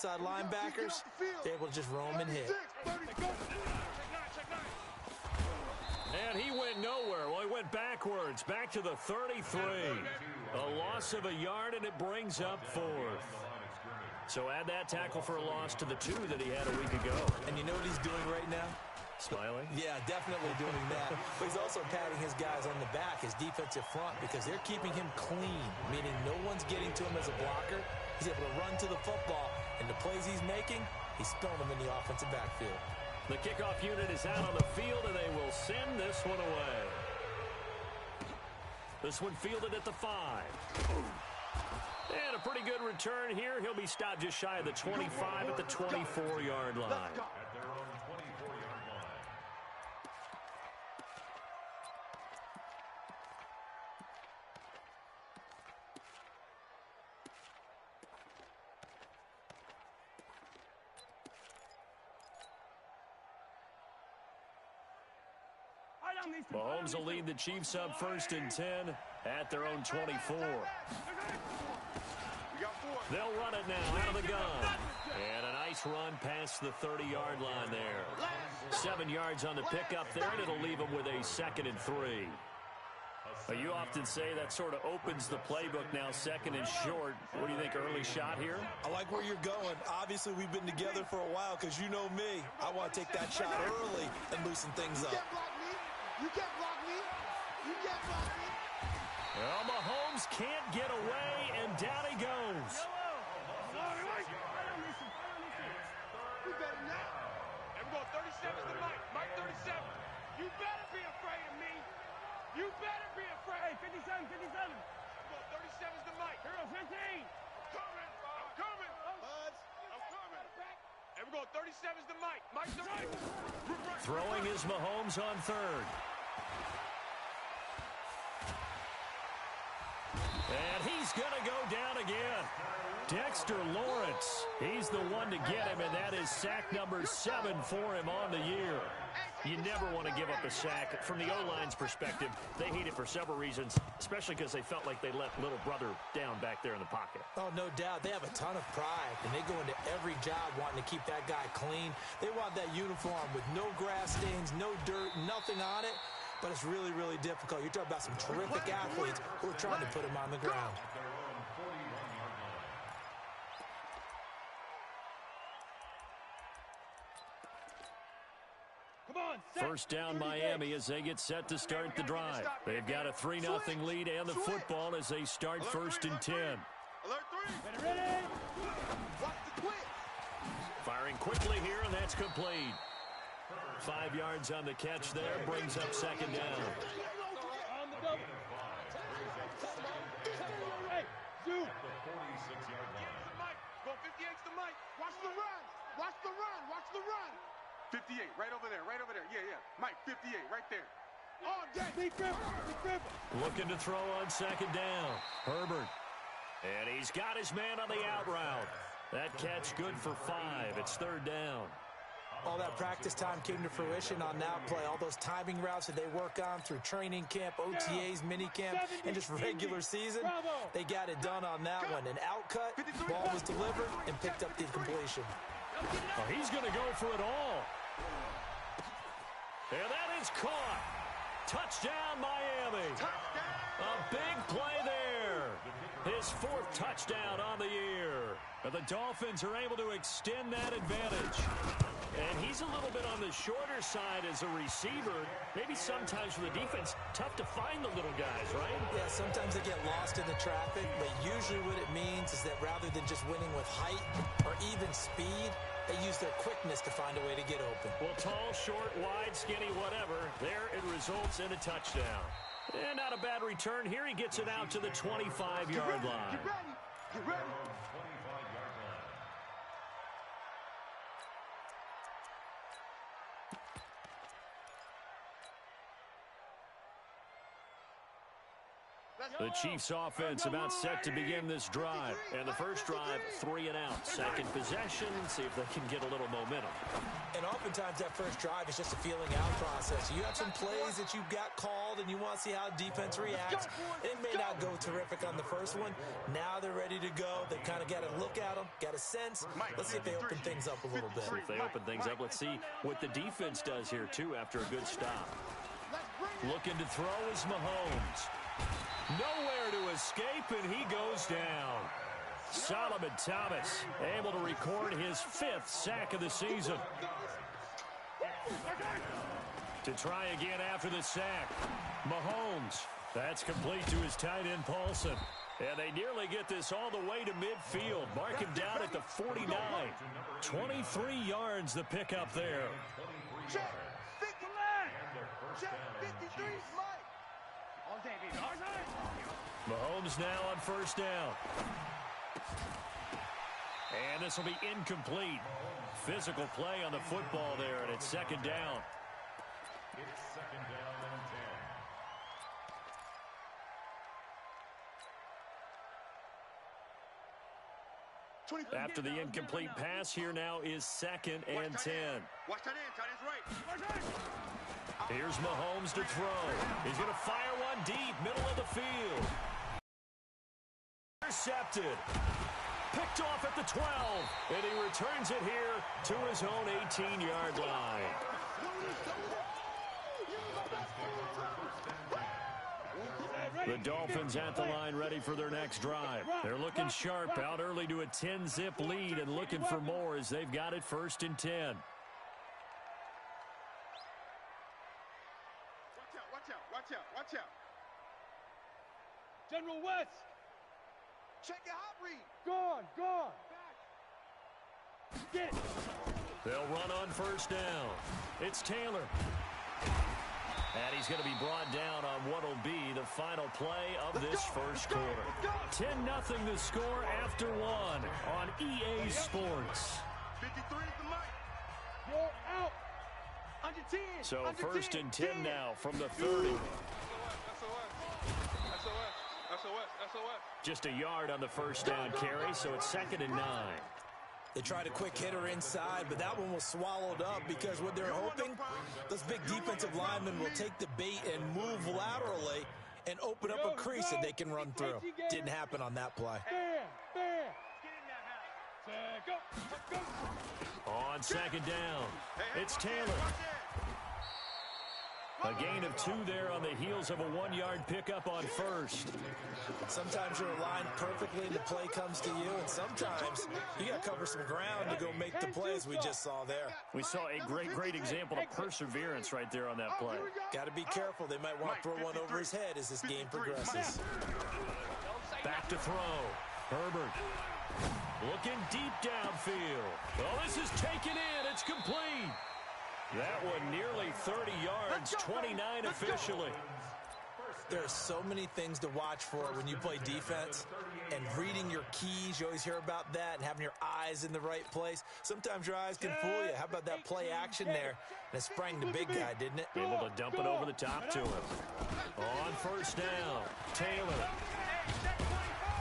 Side linebackers, they're able to just roam and hit. And he went nowhere. Well, he went backwards, back to the 33. A loss of a yard, and it brings up 4th. So add that tackle for a loss to the 2 that he had a week ago. And you know what he's doing right now? Smiling? Yeah, definitely doing that. But he's also patting his guys on the back, his defensive front, because they're keeping him clean, meaning no one's getting to him as a blocker. He's able to run to the football, and the plays he's making, he's spilling them in the offensive backfield. The kickoff unit is out on the field, and they will send this one away. This one fielded at the 5. And a pretty good return here. He'll be stopped just shy of the 25 at the 24-yard line. Mahomes will lead the Chiefs up 1st and 10 at their own 24. They'll run it now out of the gun. And a nice run past the 30-yard line there. 7 yards on the pickup there, and it'll leave them with a 2nd and 3. You often say that sort of opens the playbook now, 2nd and short. What do you think, early shot here? I like where you're going. Obviously, we've been together for a while because you know me. I want to take that shot early and loosen things up. You can't block me. You can't block me. Well, Mahomes can't get away, and down he goes. You better not. And we're going 37 to Mike. Mike 37. You better be afraid of me. You better be afraid. Hey, 57, 57. We're going 37 to Mike. Here, 15. I'm coming. I'm coming. Buzz. I'm coming. And we're going 37 to Mike. Mike 30. Throwing is Mahomes on 3rd. And he's going to go down again. Dexter Lawrence, he's the one to get him, and that is sack number 7 for him on the year. You never want to give up a sack. From the O-line's perspective, they hate it for several reasons, especially because they felt like they let little brother down back there in the pocket. Oh, no doubt. They have a ton of pride, and they go into every job wanting to keep that guy clean. They want that uniform with no grass stains, no dirt, nothing on it. But it's really, really difficult. You're talking about some terrific athletes who are trying to put him on the ground. First down, Miami, as they get set to start the drive. They've got a 3-0 lead and the football as they start 1st and 10. Ready. Firing quickly here, and that's complete. 5 yards on the catch there, brings up 2nd down. Go 58's the Mike. Watch the run. Watch the run. Watch the run. 58, right over there, right over there. Yeah, yeah. Mike, 58, right there. Oh, Jack, big grip. Looking to throw on 2nd down. Herbert. And he's got his man on the out route. That catch good for 5. It's 3rd down. All that practice time came to fruition on that play. All those timing routes that they work on through training camp, OTAs, minicamp, and just regular season, they got it done on that one. An outcut, ball was delivered, and picked up the completion. Oh, he's going to go for it all. And that is caught. Touchdown, Miami. A big play there. His 4th touchdown on the year. But the Dolphins are able to extend that advantage. And he's a little bit on the shorter side as a receiver. Maybe sometimes for the defense, tough to find the little guys, right? Yeah, sometimes they get lost in the traffic, but usually what it means is that rather than just winning with height or even speed, they use their quickness to find a way to get open. Well, tall, short, wide, skinny, whatever, there it results in a touchdown. And not a bad return here. He gets it out to the 25-yard line. Get ready. Get ready. The Chiefs offense about set to begin this drive. And the first drive, 3 and out. Second possession, see if they can get a little momentum. And oftentimes that first drive is just a feeling out process. You have some plays that you've got called and you want to see how defense reacts. It may not go terrific on the first one. Now they're ready to go. They've kind of got to look at them, got a sense. Let's see if they open things up a little bit. See if they open things up. Let's see what the defense does here, too, after a good stop. Looking to throw is Mahomes. Nowhere to escape, and he goes down. Solomon Thomas able to record his 5th sack of the season. To try again after the sack. Mahomes. That's complete to his tight end, Paulson. And they nearly get this all the way to midfield. Mark him down at the 49. 23 yards the pickup there. Check 59. Check 53. Mahomes now on first down. And this will be incomplete. Physical play on the football there, and it's second down. It's second down and 10. After the incomplete pass, here now is second and 10. Watch that in, tight end's right. Here's Mahomes to throw. He's going to fire one deep, middle of the field. Intercepted. Picked off at the 12. And he returns it here to his own 18-yard line. The Dolphins at the line ready for their next drive. They're looking sharp, out early to a 10-zip lead and looking for more as they've got it first and 10. Watch out. General West. Check your hot read. Gone. Get. They'll run on first down. It's Taylor. And he's going to be brought down on what will be the final play of this first quarter. 10-0 the score after 1 on EA Sports. 53 is the mic. You're out. Under 10. So first and 10 now from the 30. SOS. Just a yard on the first down carry, so it's second and 9. They tried a quick hitter inside, but that one was swallowed up because what they're hoping, those big defensive linemen will take the bait and move laterally and open up a crease that they can run through. Didn't happen on that play. On second down, it's Taylor. A gain of 2 there on the heels of a 1-yard pickup on first. Sometimes you're aligned perfectly and the play comes to you, and sometimes you got to cover some ground to go make the plays we just saw there. We saw a great example of perseverance right there on that play. Got to be careful. They might want to throw one over his head as this game progresses. Back to throw. Herbert. Looking deep downfield. Oh, this is taken in. It's complete. That one nearly 30 yards, 29 officially. There are so many things to watch for when you play defense, and reading your keys, you always hear about that, and having your eyes in the right place. Sometimes your eyes can fool you. How about that play action there? And it sprang the big guy, didn't it? Able to dump it over the top to him. On first down, Taylor.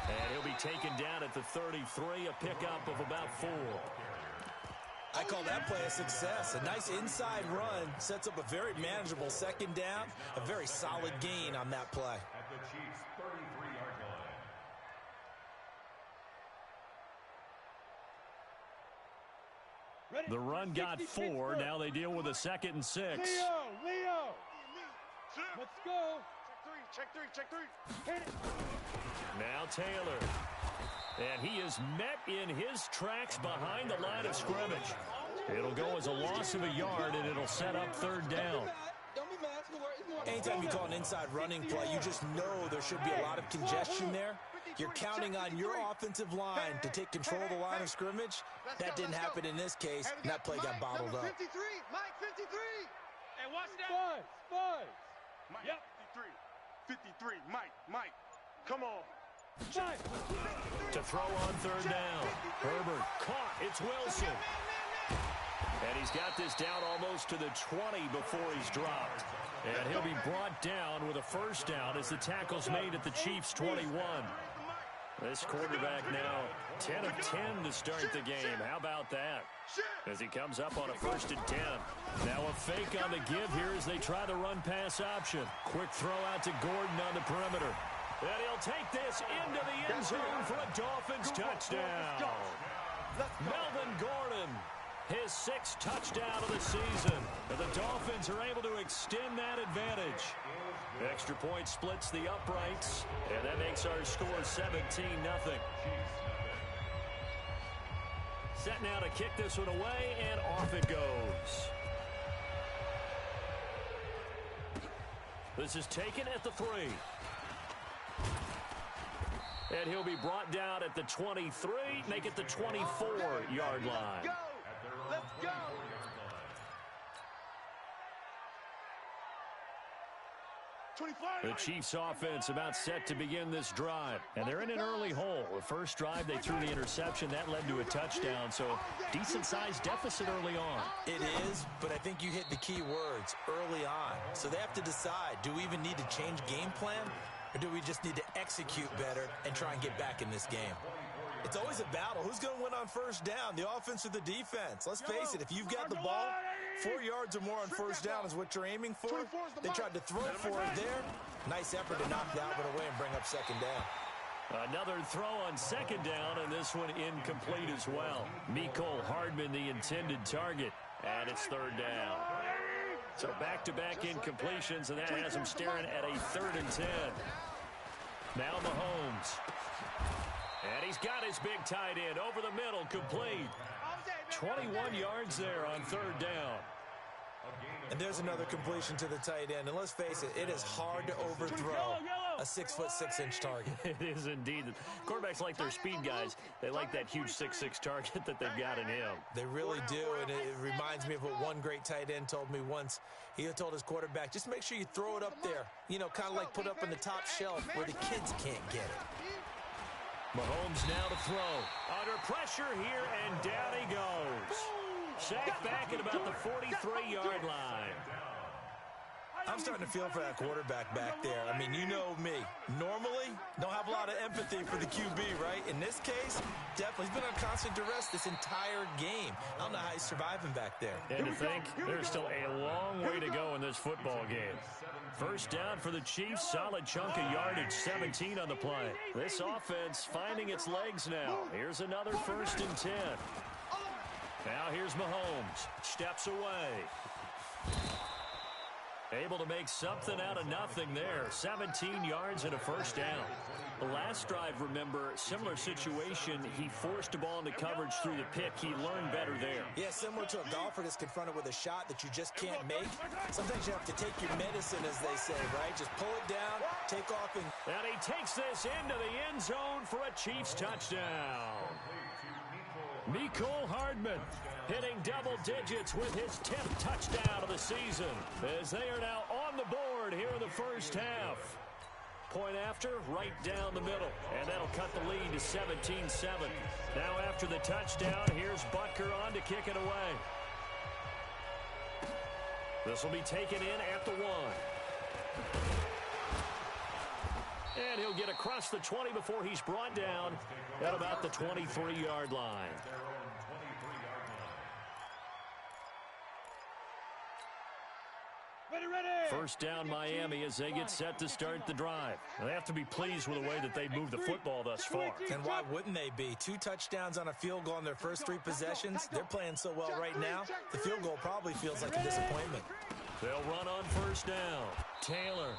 And he'll be taken down at the 33, a pickup of about 4. I call that play a success. A nice inside run sets up a very manageable second down. A very solid gain on that play. At the Chiefs' 33-yard line. The run got 4. Now they deal with a 2nd and 6. Leo. Let's go. Check three. Hit it. Now Taylor. And he is met in his tracks behind the line of scrimmage. It'll go as a loss of a yard, and it'll set up third down. Anytime you call an inside running play, you just know there should be a lot of congestion there. You're counting on your offensive line to take control of the line of scrimmage. That didn't happen in this case, and that play got bottled up. 53, Mike, 53. Hey, watch that. Five. Mike, yep. 53, Mike. Come on. To throw on third down. Herbert caught. It's Wilson. And he's got this down almost to the 20 before he's dropped. And he'll be brought down with a first down as the tackle's made at the Chiefs' 21. This quarterback now 10 of 10 to start the game. How about that? As he comes up on a 1st and 10. Now a fake on the give here as they try the run-pass option. Quick throw out to Gordon on the perimeter. And he'll take this into the end zone for a Dolphins touchdown. Melvin Gordon, his 6th touchdown of the season. And the Dolphins are able to extend that advantage. Extra point splits the uprights, and that makes our score 17-0. Set now to kick this one away, and off it goes. This is taken at the 3. And he'll be brought down at the 23, make it the 24-yard line. Let's go! The Chiefs offense about set to begin this drive. And they're in an early hole. The first drive, they threw the interception. That led to a touchdown. So decent-sized deficit early on. It is, but I think you hit the key words, early on. So they have to decide, do we even need to change game plan? Or do we just need to execute better and try and get back in this game? It's always a battle. Who's going to win on first down, the offense or the defense? Let's face it, if you've got the ball, 4 yards or more on first down is what you're aiming for. They tried to throw for it there. Nice effort to knock that one away and bring up 2nd down. Another throw on 2nd down, and this one incomplete as well. Mecole Hardman, the intended target, and it's 3rd down. So back-to-back incompletions, and that has him staring at a 3rd and 10. Now Mahomes. And he's got his big tight end over the middle, complete. 21 yards there on 3rd down. And there's another completion to the tight end. And let's face it, it is hard to overthrow a 6'6" target. It is indeed. Quarterbacks like their speed guys. They like that huge 6'6" target that they've got in him. They really do, and it reminds me of what one great tight end told me once. He told his quarterback, just make sure you throw it up there. You know, kind of like put up on the top shelf where the kids can't get it. Mahomes now to throw. Under pressure here, and down he goes. Sacked back at about the 43-yard line. I'm starting to feel for that quarterback back there. I mean, you know me. Normally, don't have a lot of empathy for the QB, right? In this case, definitely. He's been on constant duress this entire game. I don't know how he's surviving back there. And to think, there's still a long way to go in this football game. First down for the Chiefs. Solid chunk of yardage. 17 on the play. This offense finding its legs now. Here's another 1st and 10. Now here's Mahomes. Steps away. Able to make something out of nothing there. 17 yards and a 1st down. The last drive, remember, similar situation. He forced the ball into coverage through the pick. He learned better there. Yeah, similar to a golfer that's confronted with a shot that you just can't make. Sometimes you have to take your medicine, as they say, right? Just pull it down, take off, and he takes this into the end zone for a Chiefs touchdown. Mecole Hardman hitting double digits with his 10th touchdown of the season, as they are now on the board here in the first half. Point after, right down the middle, and that'll cut the lead to 17-7. Now after the touchdown, here's Butker on to kick it away. This will be taken in at the 1. And he'll get across the 20 before he's brought down at about the 23-yard line. First down Miami as they get set to start the drive. They have to be pleased with the way that they moved the football thus far. And why wouldn't they be? 2 touchdowns on a field goal in their first 3 possessions. They're playing so well right now, the field goal probably feels like a disappointment. They'll run on first down. Taylor.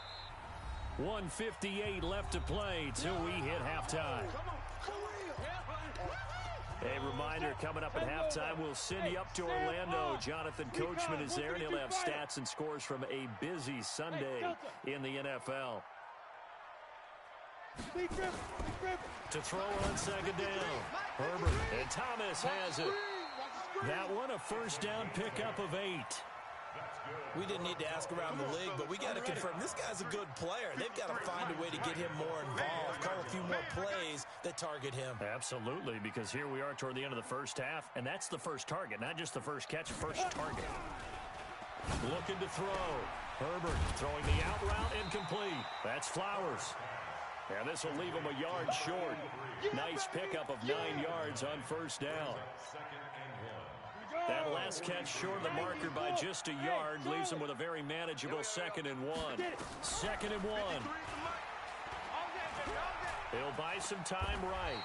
1:58 left to play till we hit halftime. A reminder, coming up at halftime, we'll send you up to Orlando. Jonathan Coachman is there, and he'll have stats and scores from a busy Sunday in the NFL. To throw on 2nd down. Herbert, and Thomas has it. That one, a first down pickup of 8. We didn't need to ask around the league, but we got to confirm this guy's a good player. They've got to find a way to get him more involved, call a few more plays that target him. Absolutely, because here we are toward the end of the first half, and that's the first target, not just the first catch, first target. Looking to throw. Herbert throwing the out route incomplete. That's Flowers. And this will leave him a yard short. Nice pickup of 9 yards on first down. That last catch short of the marker by just a yard leaves him with a very manageable 2nd and 1. 2nd and 1. He'll buy some time right.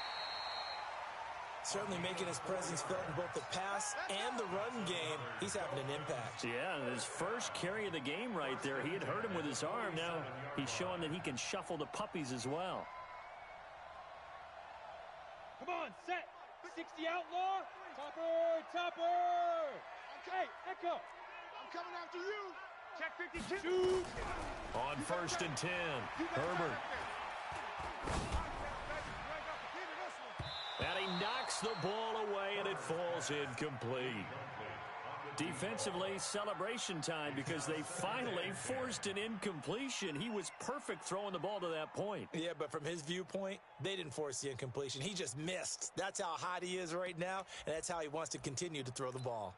Certainly making his presence felt in both the pass and the run game. He's having an impact. Yeah, his first carry of the game right there. He had hurt him with his arm. Now he's showing that he can shuffle the puppies as well. Come on, set. 60 outlaw. Topper. Okay, Echo. I'm coming after you. Check 52. Shoot. On 1st and 10, Herbert. And he knocks the ball away, and it falls incomplete. Defensively, celebration time because they finally forced an incompletion. He was perfect throwing the ball to that point. Yeah, but from his viewpoint, they didn't force the incompletion. He just missed. That's how hot he is right now, and that's how he wants to continue to throw the ball.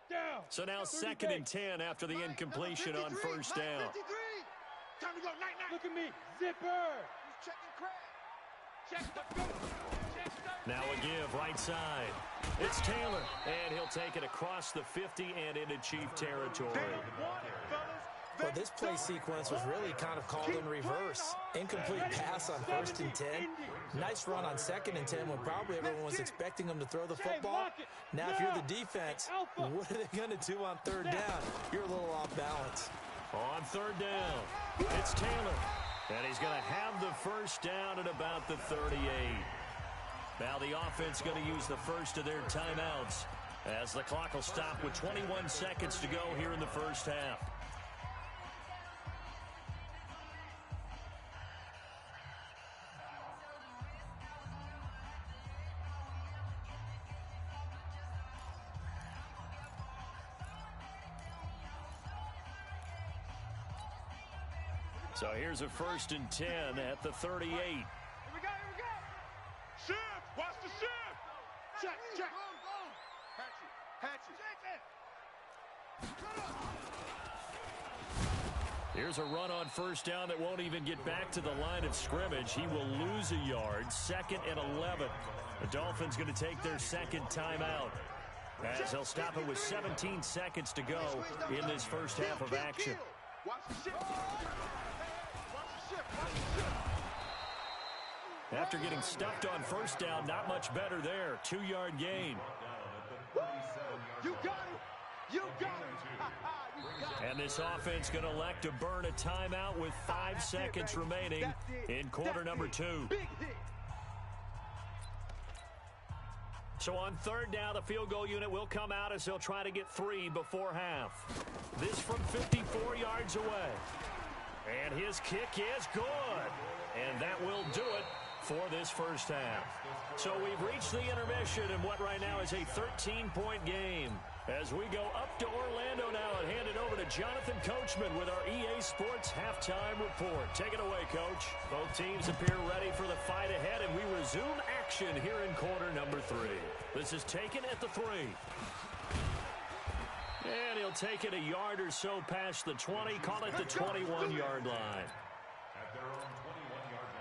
Down. So now 2nd and 10 after the incompletion on 1st down. Time to go, night. Look at me, zipper. Who's checking crack? Now a give right side. It's Taylor, and he'll take it across the 50 and into Chief territory. Well, this play sequence was really kind of called in reverse. Incomplete pass on 1st and 10. Nice run on 2nd and 10 when probably everyone was expecting him to throw the football. Now, if you're the defense, what are they going to do on 3rd down? You're a little off balance. On 3rd down, it's Taylor. And he's going to have the 1st down at about the 38. Now the offense going to use the first of their timeouts as the clock will stop with 21 seconds to go here in the 1st half. So here's a 1st and 10 at the 38. Here we go. Shift. Watch the shift. Check. Hatchet. Here's a run on 1st down that won't even get back to the line of scrimmage. He will lose a yard. 2nd and 11. The Dolphins going to take their 2nd timeout as they'll stop it with 17 seconds to go in this 1st half of action. Watch the shift. After getting stuffed on 1st down, not much better there. 2-yard gain. You got it. And this offense going to elect to burn a timeout with 5 seconds remaining in quarter number 2. So on 3rd down, the field goal unit will come out as they'll try to get 3 before half. This from 54 yards away. And his kick is good. And that will do it for this 1st half. So we've reached the intermission in what right now is a 13-point game. As we go up to Orlando now and hand it over to Jonathan Coachman with our EA Sports Halftime Report. Take it away, Coach. Both teams appear ready for the fight ahead, and we resume action here in quarter number 3. This is taken at the 3. And he'll take it a yard or so past the 20, call it the 21-yard line. At their own 21-yard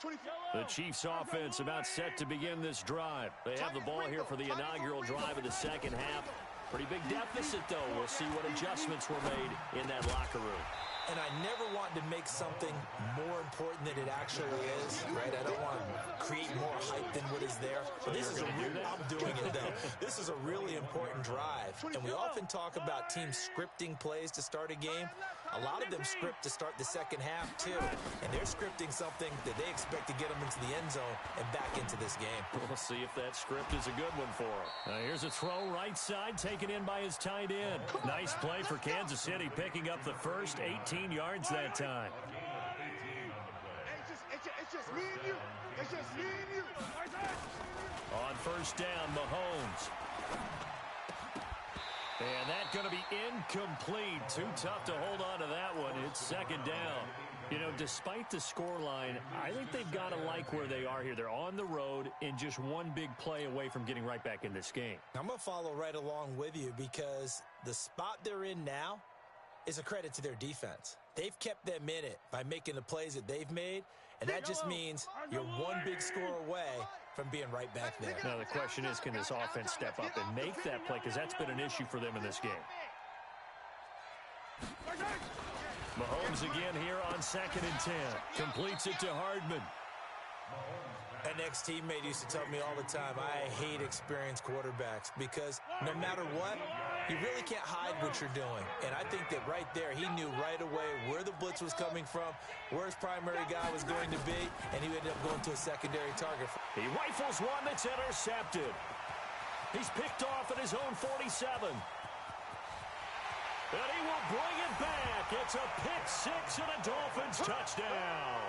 line. The Chiefs offense about set to begin this drive. They have the ball here for the inaugural drive of the 2nd half. Pretty big deficit, though. We'll see what adjustments were made in that locker room. And I never want to make something more important than it actually is, right? I don't want to create more hype than what is there. But this is a really, I'm doing it, though. This is a really important drive. And we often talk about teams scripting plays to start a game. A lot of them script to start the 2nd half, too. And they're scripting something that they expect to get them into the end zone and back into this game. We'll see if that script is a good one for them. Now here's a throw right side, taken in by his tight end. Nice play for Kansas City, picking up the first 18 yards that time. It's just me and you. It's just me and you. On 1st down, Mahomes. And that's going to be incomplete. Too tough to hold on to that one. It's 2nd down. You know, despite the scoreline, I think they've got to like where they are here. They're on the road and just one big play away from getting right back in this game. I'm going to follow right along with you because the spot they're in now is a credit to their defense. They've kept them in it by making the plays that they've made, and that just means you're one big score away from being right back there. Now, the question is, can this offense step up and make that play? Because that's been an issue for them in this game. Mahomes again here on 2nd and 10. Completes it to Hardman. An ex-teammate used to tell me all the time, I hate experienced quarterbacks because no matter what, you really can't hide what you're doing. And I think that right there, he knew right away where the blitz was coming from, where his primary guy was going to be, and he ended up going to a secondary target. He rifles one that's intercepted. He's picked off at his own 47. And he will bring it back. It's a pick-6 and a Dolphins touchdown.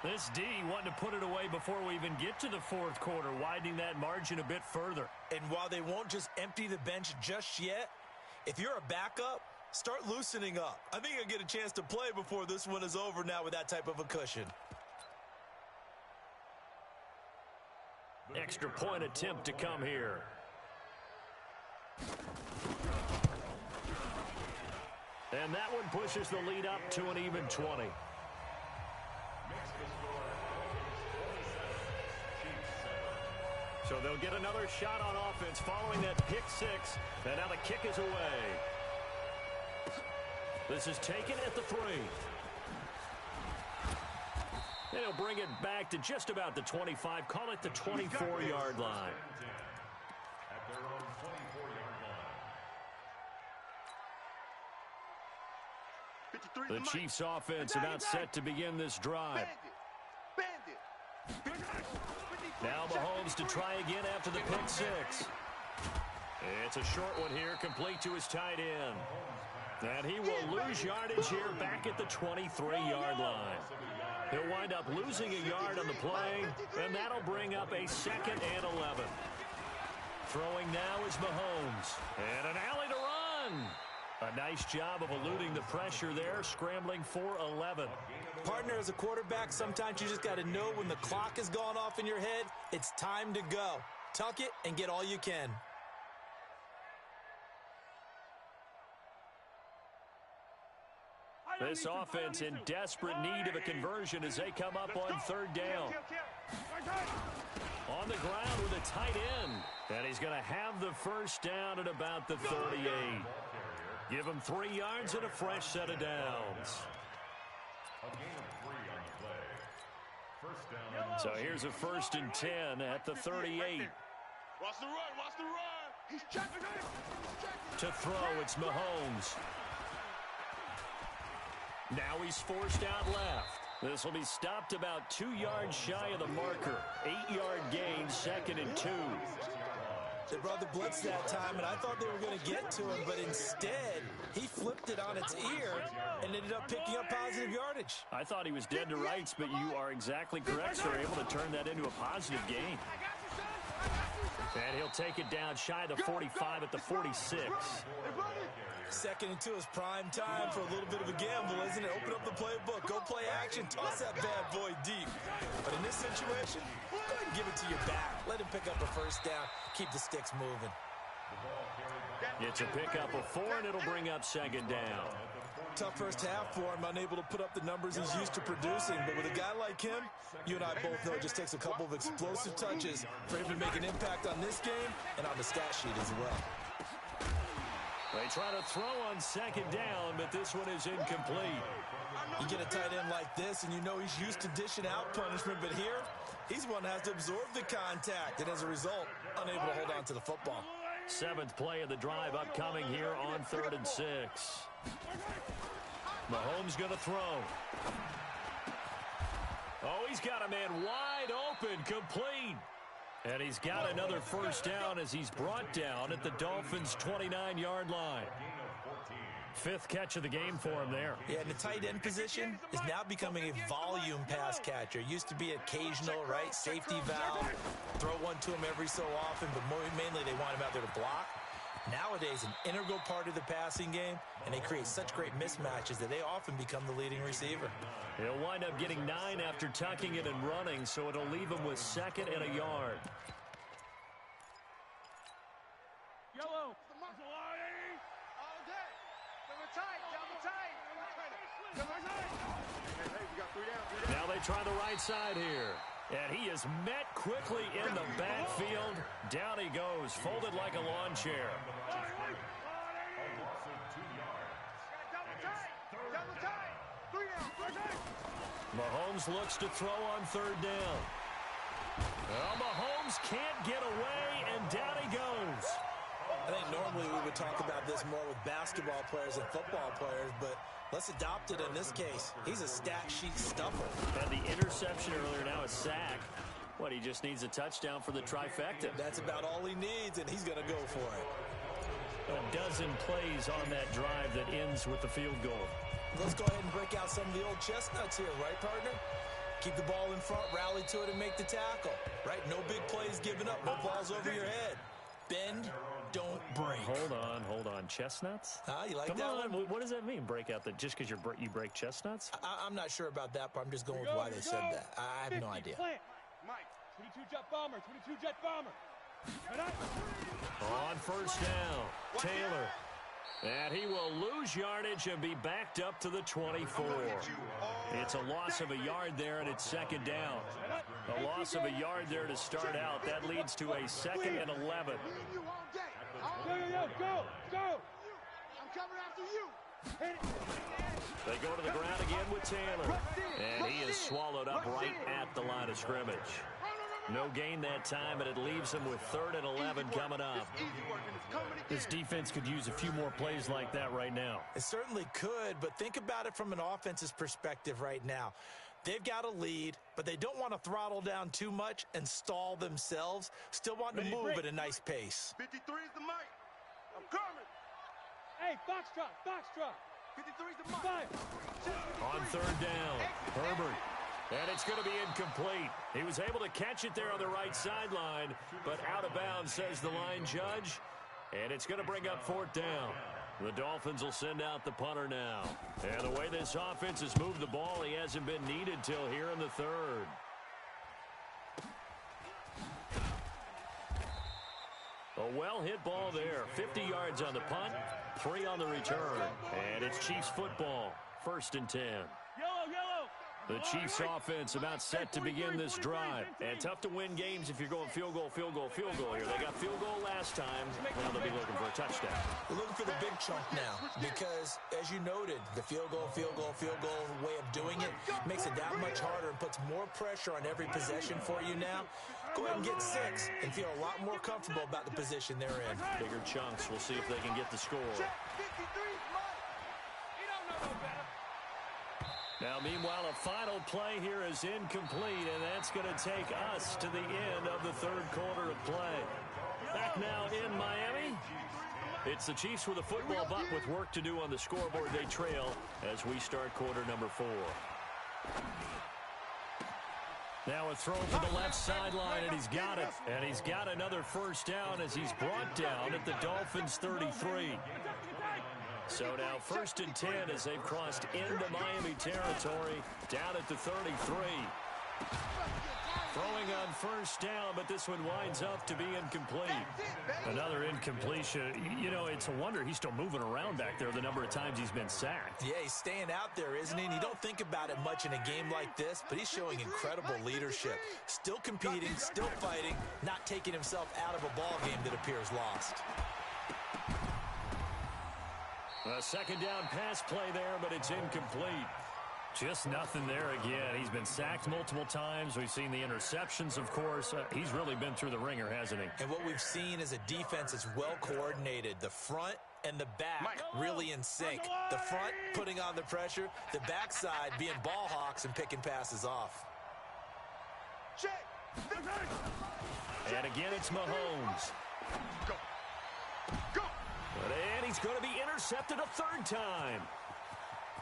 This D wanting to put it away before we even get to the 4th quarter, widening that margin a bit further. And while they won't just empty the bench just yet, if you're a backup, start loosening up. I think you'll get a chance to play before this one is over now with that type of a cushion. Extra point attempt to come here. And that one pushes the lead up to an even 20. So they'll get another shot on offense following that pick-6. And now the kick is away. This is taken at the 3. And he'll bring it back to just about the 25. Call it the 24-yard line. At their own 24-yard line. The Chiefs' offense about set to begin this drive. Now Mahomes to try again after the pick-6. It's a short one here, complete to his tight end. And he will lose yardage here back at the 23-yard line. He'll wind up losing a yard on the play, and that'll bring up a 2nd and 11. Throwing now is Mahomes. And an alley to run. A nice job of eluding the pressure there, scrambling for 11. Partner, as a quarterback, sometimes you just got to know when the clock has gone off in your head, it's time to go. Tuck it and get all you can. This offense in desperate need of a conversion as they come up on 3rd down. On the ground with a tight end. And he's going to have the first down at about the 38. Give him 3 yards and a fresh set of downs. A gain of 3 on the play. First down. So here's a 1st and 10 at the 38. Watch the run, watch the run. He's checking it. To throw, it's Mahomes. Now he's forced out left. This will be stopped about 2 yards shy of the marker. 8-yard gain, 2nd and 2. They brought the blitz that time, and I thought they were going to get to him, but instead, he flipped it on its ear and ended up picking up positive yardage. I thought he was dead to rights, but you are exactly correct, sir. Able to turn that into a positive gain. And he'll take it down shy of the 45 at the 46. 2nd and 2 is prime time for a little bit of a gamble, isn't it? Open up the playbook, go play action, toss that bad boy deep. But in this situation, go ahead and give it to your back. Let him pick up a first down, keep the sticks moving. It's a pickup of 4, and it'll bring up 2nd down. Tough first half for him, unable to put up the numbers he's used to producing. But with a guy like him, you and I both know it just takes a couple of explosive touches for him to make an impact on this game and on the stat sheet as well. They try to throw on 2nd down, but this one is incomplete. You get a tight end like this, and you know he's used to dishing out punishment, but here, he's one that has to absorb the contact, and as a result, unable to hold on to the football. 7th play of the drive upcoming here on 3rd and 6. Mahomes going to throw. Oh, he's got a man wide open, complete. And he's got another first down as he's brought down at the Dolphins' 29-yard line. 5th catch of the game for him there. Yeah, and the tight end position is now becoming a volume pass catcher. Used to be occasional, right, safety valve. Throw one to him every so often, but mainly they want him out there to block. Nowadays, an integral part of the passing game, and they create such great mismatches that they often become the leading receiver. He'll wind up getting 9 after tucking it and running, so it'll leave him with 2nd and a yard. Yellow. All day. Double tight. Double tight. Double tight. Hey, we got 3 down. Now they try the right side here. And he is met quickly in the backfield. Down he goes, folded like a lawn chair. Mahomes looks to throw on 3rd down. Well, Mahomes can't get away, and down he goes. I think normally we would talk about this more with basketball players and football players, but let's adopt it in this case. He's a stat sheet stuffer. Had the interception earlier, now a sack. What, he just needs a touchdown for the trifecta. That's about all he needs, and he's going to go for it. A dozen plays on that drive that ends with the field goal. Let's go ahead and break out some of the old chestnuts here, right, partner? Keep the ball in front, rally to it, and make the tackle. Right? No big plays given up, no balls over your head. Bend, don't break. Hold on. Chestnuts? You like Come that on. one? What does that mean, break out? That just because you break chestnuts? I'm not sure about that, but I'm just going with why they said that. I have no idea. Mike, 22 jet bomber, 22 jet bomber. On 1st down, Taylor. And he will lose yardage and be backed up to the 24. It's a loss of a yard there, and it's 2nd down. A loss of a yard there to start out. That leads to a 2nd and 11. Go. I'm coming after you. They go to the ground again with Taylor. And he is swallowed up right at the line of scrimmage. No gain that time, and it leaves him with 3rd and 11 coming up. This defense could use a few more plays like that right now. It certainly could, but think about it from an offense's perspective right now. They've got a lead, but they don't want to throttle down too much and stall themselves. Still want to move at a nice pace. 53 is the mic. I'm coming. Hey, Foxtrot. 53 is the mic. On 3rd down, Herbert. And it's going to be incomplete. He was able to catch it there on the right sideline, but out of bounds, says the line judge. And it's going to bring up 4th down. The Dolphins will send out the punter now. And the way this offense has moved the ball, he hasn't been needed till here in the 3rd. A well-hit ball there. 50 yards on the punt, 3 on the return. And it's Chiefs football, 1st and 10. Yellow. The Chiefs offense about set to begin this drive. And tough to win games if you're going field goal here. They got field goal last time. Now they'll be looking for a touchdown. They're looking for the big chunk now because, as you noted, the field goal way of doing it makes it that much harder and puts more pressure on every possession for you now. Go ahead and get 6 and feel a lot more comfortable about the position they're in. Bigger chunks. We'll see if they can get the score. Now, meanwhile, a final play here is incomplete, and that's going to take us to the end of the 3rd quarter of play. Back now in Miami. It's the Chiefs with a football, but with work to do on the scoreboard. They trail as we start quarter number 4. Now a throw to the left sideline, and he's got it. And he's got another 1st down as he's brought down at the Dolphins' 33. So now 1st and 10 as they've crossed into Miami territory, down at the 33. Throwing on 1st down, but this one winds up to be incomplete. Another incompletion. You know, it's a wonder he's still moving around back there the number of times he's been sacked. Yeah, he's staying out there, isn't he? And you don't think about it much in a game like this, but he's showing incredible leadership. Still competing, still fighting, not taking himself out of a ball game that appears lost. A 2nd down pass play there, but it's incomplete. Just nothing there again. He's been sacked multiple times. We've seen the interceptions, of course. He's really been through the ringer, hasn't he? And what we've seen is a defense that's well coordinated. The front and the back really in sync. The front putting on the pressure, the backside being ball hawks and picking passes off. And again, it's Mahomes. Go. And he's going to be intercepted a 3rd time.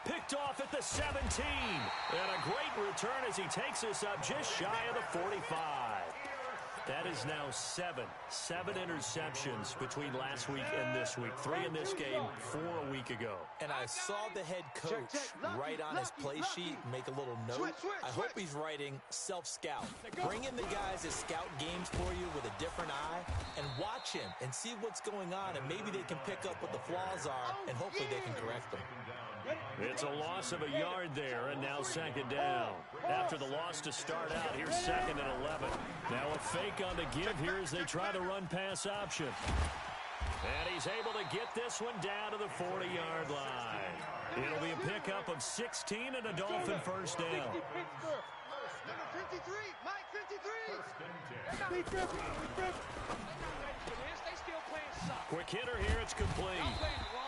Picked off at the 17. And a great return as he takes us up just shy of the 45. That is now seven interceptions between last week and this week. 3 in this game, 4 a week ago. And I saw the head coach write on his play sheet, make a little note. I hope he's writing self-scout. Bring in the guys that scout games for you with a different eye and watch him and see what's going on, and maybe they can pick up what the flaws are, and hopefully they can correct them. It's a loss of a yard there, and now second down. After the loss to start out, here's 2nd and 11. Now a fake on the give here as they try the run-pass option. And he's able to get this one down to the 40-yard line. It'll be a pickup of 16 and a Dolphin first down. Number 53, Mike 53. Quick hitter here, it's complete.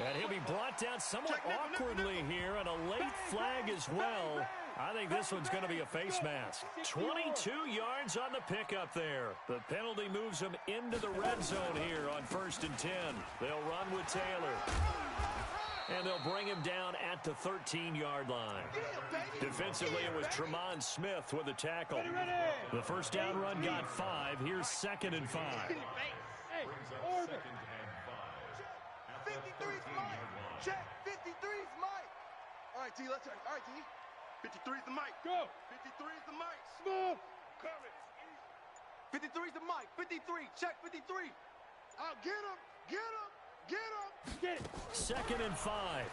And he'll be brought down somewhat awkwardly here, and a late flag as well. I think this one's going to be a face mask. 22 yards on the pickup there. The penalty moves them into the red zone here on 1st and 10. They'll run with Taylor. And they'll bring him down at the 13-yard line. Defensively, it was Tremont Smith with a tackle. The first down run got 5. Here's 2nd and 5. Hey, order. 53's Mike. Check. 53's Mike. All right, T, let's turn. All right, T. 53's the Mike. Go. 53's the Mike. Smooth. Cover it. 53's the Mike. 53. Check 53. I'll get him. Get him. Get him. Get it. 2nd and 5.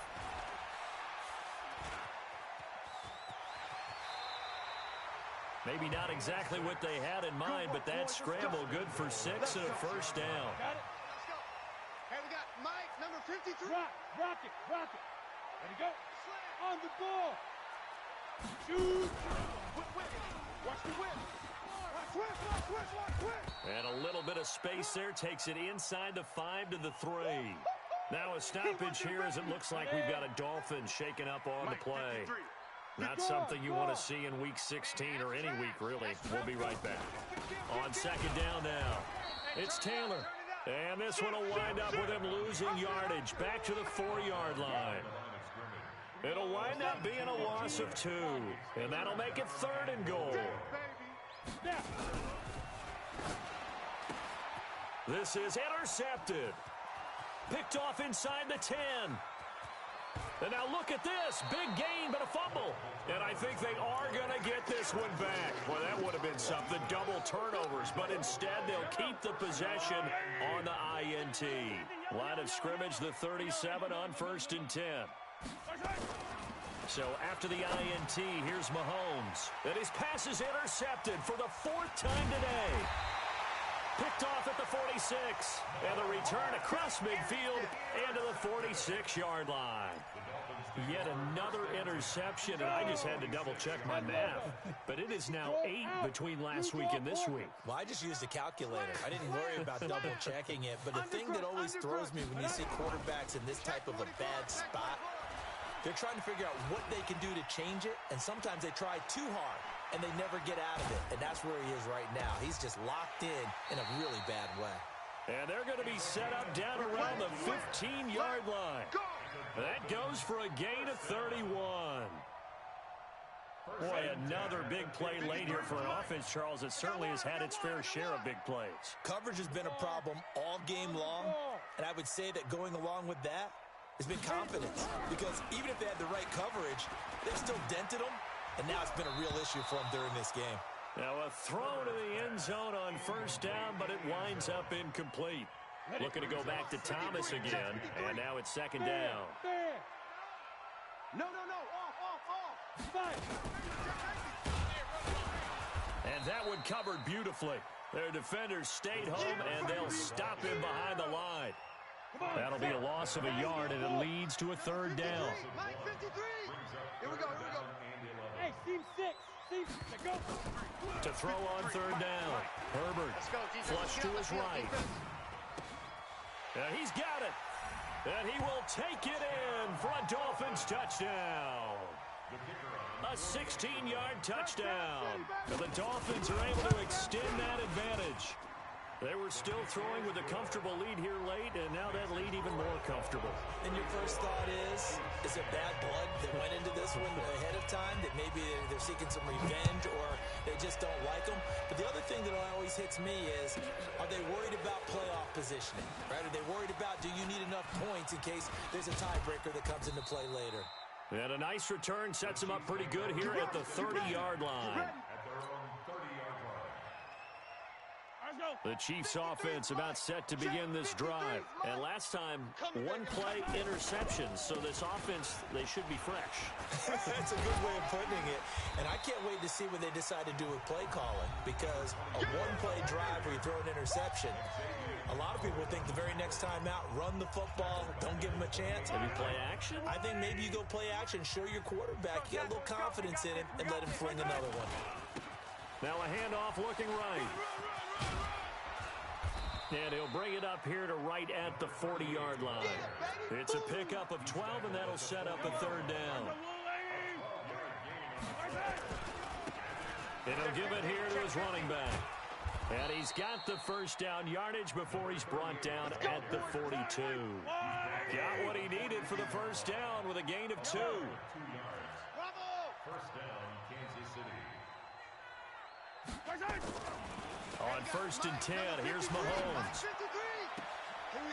Maybe not exactly what they had in mind, but that scramble good for 6 and a first down. Got it. Let's go. Hey, we got Mike, number 53. Rock it. Ready, go. On the ball. Shoot. Whip. Watch the whip. Watch. And a little bit of space there takes it inside the 5 to the 3. Now a stoppage here as it looks like we've got a Dolphin shaken up on the play. Not something you want to see in week 16 or any week, really. We'll be right back. On 2nd down now, it's Taylor. And this one will wind up with him losing yardage back to the 4-yard line. It'll wind up being a loss of 2. And that'll make it 3rd and goal. This is intercepted. Picked off inside the 10. And now look at this. Big gain, but a fumble. And I think they are going to get this one back. Well, that would have been something. Double turnovers. But instead, they'll keep the possession on the INT. Line of scrimmage, the 37 on 1st and 10. So after the INT, here's Mahomes. And his pass is intercepted for the 4th time today. Picked off at the 46. And the return across midfield and to the 46-yard line. Yet another interception, and I just had to double-check my math. But it is now 8 between last week and this week. Well, I just used a calculator. I didn't worry about double-checking it. But the thing that always throws me when you see quarterbacks in this type of a bad spot, they're trying to figure out what they can do to change it, and sometimes they try too hard, and they never get out of it. And that's where he is right now. He's just locked in a really bad way. And they're going to be set up down around the 15-yard line. That goes for a gain of 31. Boy, another big play late here for an offense, Charles. It certainly has had its fair share of big plays. Coverage has been a problem all game long, and I would say that going along with that has been confidence. Because even if they had the right coverage, they've still dented them, and now it's been a real issue for them during this game. Now a throw to the end zone on 1st down, but it winds up incomplete. Looking to go back to Thomas again, and now it's 2nd down. No. Off. And that one covered beautifully. Their defenders stayed home, and they'll stop him behind the line. That'll be a loss of a yard, and it leads to a 3rd down. Mike 53. Here we go. Hey, team 6. Go. To throw on 3rd down. Herbert flush to his right. And he's got it. And he will take it in for a Dolphins touchdown. A 16-yard touchdown. And the Dolphins are able to extend that advantage. They were still throwing with a comfortable lead here late, and now that lead even more comfortable. And your first thought is it bad blood that went into this this one ahead of time, that maybe they're seeking some revenge or they just don't like them. But the other thing that always hits me is, are they worried about playoff positioning? Right? Are they worried about, do you need enough points in case there's a tiebreaker that comes into play later? And a nice return sets him up pretty good here at the 30-yard line. At their own 30-yard line. The Chiefs' offense about set to begin this drive. And last time, one-play interceptions. So this offense, they should be fresh. That's a good way of putting it. And I can't wait to see what they decide to do with play calling, because a one-play drive where you throw an interception, a lot of people think the very next time out, run the football, don't give them a chance. Maybe play action? I think maybe you go play action, show your quarterback you got a little confidence in him, and let him fling another one. Now a handoff looking right. And he'll bring it up here to right at the 40-yard line. It's a pickup of 12, and that'll set up a third down. And he'll give it here to his running back. And he's got the first down yardage before he's brought down at the 42. Got what he needed for the first down with a gain of 2. 2 yards. First down, Kansas City. On first and 10, here's Mahomes.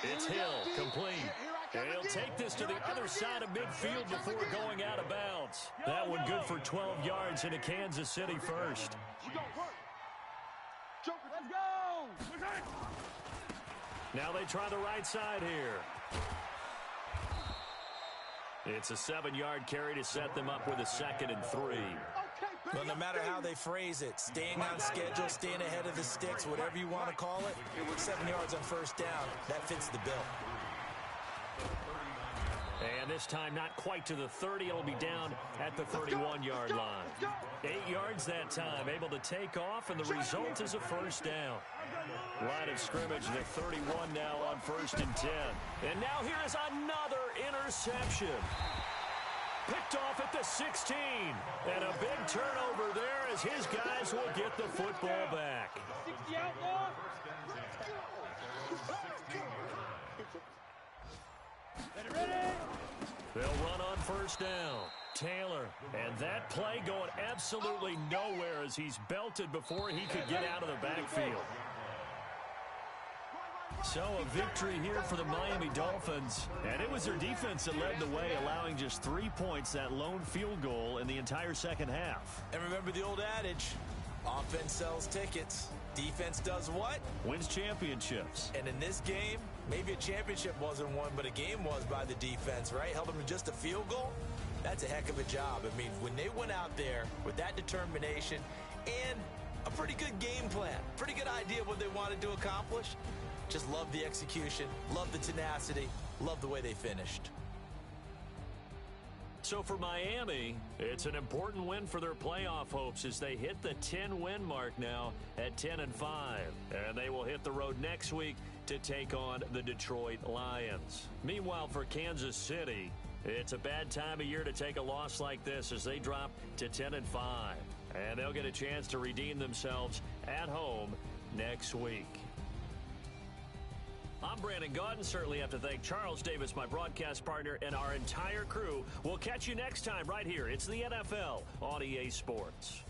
It's Hill, complete. And he'll take this to the other side of midfield before going out of bounds. That one good for 12 yards into Kansas City first. Let's go! Now they try the right side here. It's a 7-yard carry to set them up with a 2nd and 3. Well, no matter how they phrase it, staying on schedule, staying ahead of the sticks, whatever you want to call it, 7 yards on first down, that fits the bill. And this time not quite to the 30. It'll be down at the 31-yard line. 8 yards that time, able to take off, and the result is a first down. Line of scrimmage, the 31 now on first and 10. And now here is another interception. Picked off at the 16. And a big turnover there as his guys will get the football back. 60 outlaw. Ready? They'll run on first down. Taylor, and that play going absolutely nowhere as he's belted before he could get out of the backfield. So a victory here for the Miami Dolphins, and it was their defense that led the way, allowing just 3 points, that lone field goal in the entire second half. And remember the old adage, offense sells tickets, defense does what? Wins championships. And in this game, maybe a championship wasn't won, but a game was by the defense, right? Held them to just a field goal. That's a heck of a job. I mean, when they went out there with that determination and a pretty good game plan, pretty good idea of what they wanted to accomplish, just love the execution, love the tenacity, love the way they finished. So for Miami, it's an important win for their playoff hopes as they hit the 10-win mark now at 10-5. And they will hit the road next week to take on the Detroit Lions. Meanwhile, for Kansas City, it's a bad time of year to take a loss like this as they drop to 10-5. And they'll get a chance to redeem themselves at home next week. I'm Brandon Gaudin. Certainly have to thank Charles Davis, my broadcast partner, and our entire crew. We'll catch you next time right here. It's the NFL on EA Sports.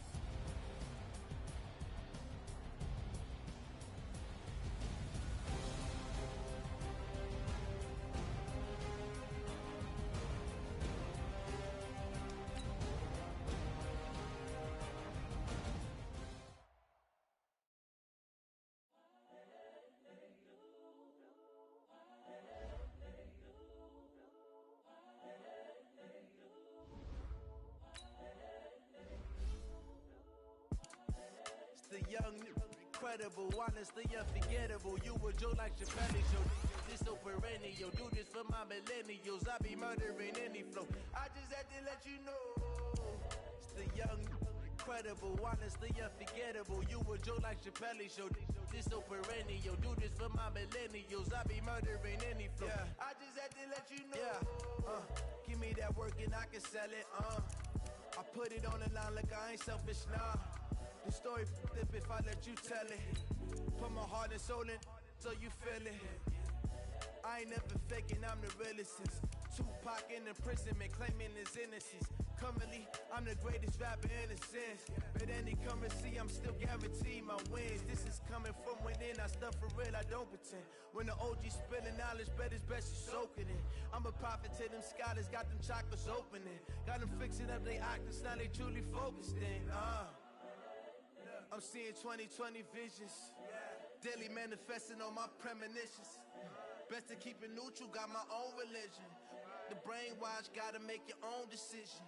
The young, incredible, honestly unforgettable. You a Joe like Chappelle show. This so perennial. Do this for my millennials. I be murdering any flow. I just had to let you know. It's the young, incredible, honestly unforgettable. You a Joe like Chappelle show. This so perennial. Do this for my millennials. I be murdering any flow. Yeah. I just had to let you know. Yeah. Give me that work and I can sell it. I put it on the line like I ain't selfish, nah. The story flip if I let you tell it. Put my heart and soul in so you feel it. I ain't never faking, I'm the realest since Tupac in imprisonment, claiming his innocence. Currently, I'm the greatest rapper in a sense. But any currency, I'm still guaranteed my wins. This is coming from within, I stuff for real, I don't pretend. When the OG spilling knowledge, bet it's best you soaking it. I'm a prophet to them scholars, got them chakras opening. Got them fixing up they octaves, now they truly focused in. I'm seeing 2020 visions. Daily manifesting on my premonitions. Best to keep it neutral, got my own religion. The brainwash, gotta make your own decision.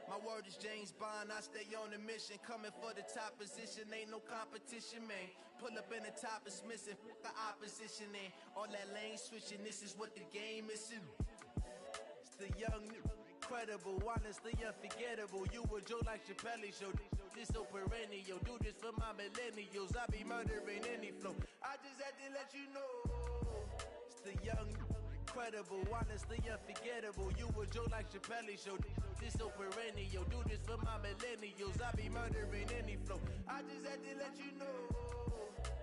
My word is James Bond, I stay on a mission. Coming for the top position, ain't no competition, man. Pull up in the top is missing, the opposition in. All that lane switching, this is what the game is. It's the young, incredible, honestly unforgettable. You a joke like Chappelle show. This so perennial, do this for my millennials. I be murdering any flow. I just had to let you know. It's the young, incredible, honestly unforgettable. You a joke like Chappelle show. This so perennial, do this for my millennials. I be murdering any flow. I just had to let you know.